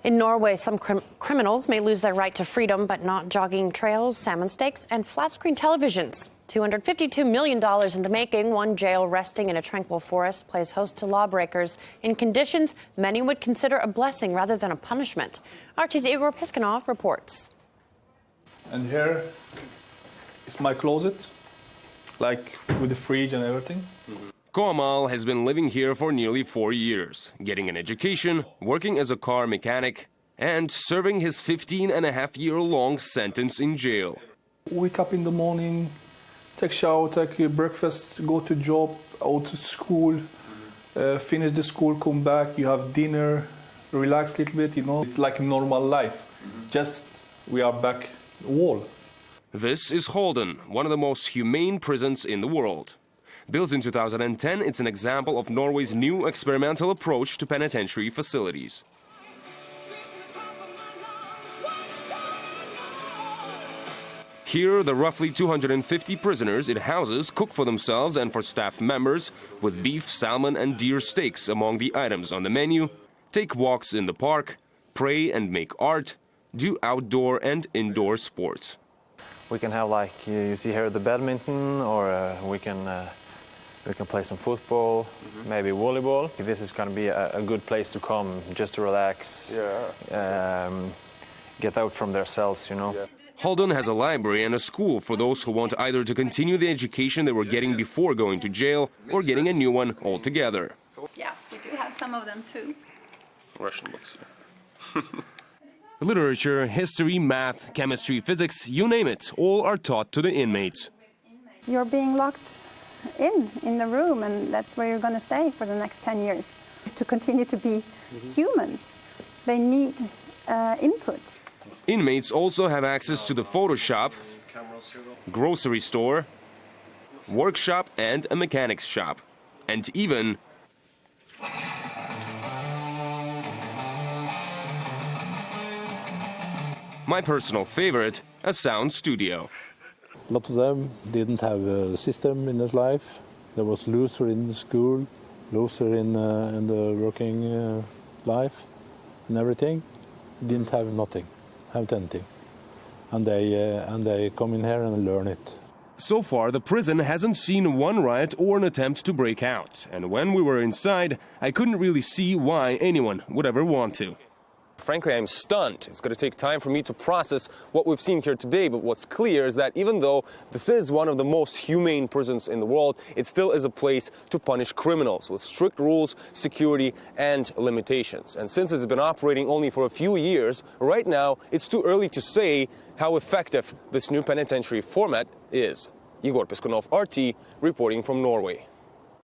In Norway, some criminals may lose their right to freedom, but not jogging trails, salmon steaks, and flat-screen televisions. $252 million in the making. One jail resting in a tranquil forest plays host to lawbreakers in conditions many would consider a blessing rather than a punishment. RT's Igor Piskunov reports. And here is my closet, like with the fridge and everything. Komal has been living here for nearly 4 years, getting an education, working as a car mechanic, and serving his 15-and-a-half-year-long sentence in jail. Wake up in the morning, take shower, take your breakfast, go to job, out to school, finish the school, come back, you have dinner, relax a little bit, you know, like normal life. Just we are back wall. This is Holden, one of the most humane prisons in the world. Built in 2010, it's an example of Norway's new experimental approach to penitentiary facilities. Here, the roughly 250 prisoners it houses cook for themselves and for staff members, with beef, salmon and deer steaks among the items on the menu, take walks in the park, pray and make art, do outdoor and indoor sports. We can have, like you see here, the badminton, or we can play some football, maybe volleyball. This is going to be a good place to come, just to relax, get out from their cells, you know. Yeah. Holden has a library and a school for those who want either to continue the education they were getting before going to jail or getting a new one altogether. Yeah, we do have some of them too. Russian books. Literature, history, math, chemistry, physics, you name it, all are taught to the inmates. You're being locked in the room, and that's where you're going to stay for the next 10 years. To continue to be humans, they need input. Inmates also have access to the photo shop, grocery store, workshop and a mechanics shop, and even my personal favorite, a sound studio. A lot of them didn't have a system in his life. There was loser in the school, loser in the working life and everything. Didn't have nothing, have anything. And they come in here and learn it. So far, the prison hasn't seen one riot or an attempt to break out. And when we were inside, I couldn't really see why anyone would ever want to. Frankly, I'm stunned. It's going to take time for me to process what we've seen here today, but what's clear is that even though this is one of the most humane prisons in the world, it still is a place to punish criminals with strict rules, security, and limitations. And since it's been operating only for a few years, right now it's too early to say how effective this new penitentiary format is. Igor Piskunov, RT, reporting from Norway.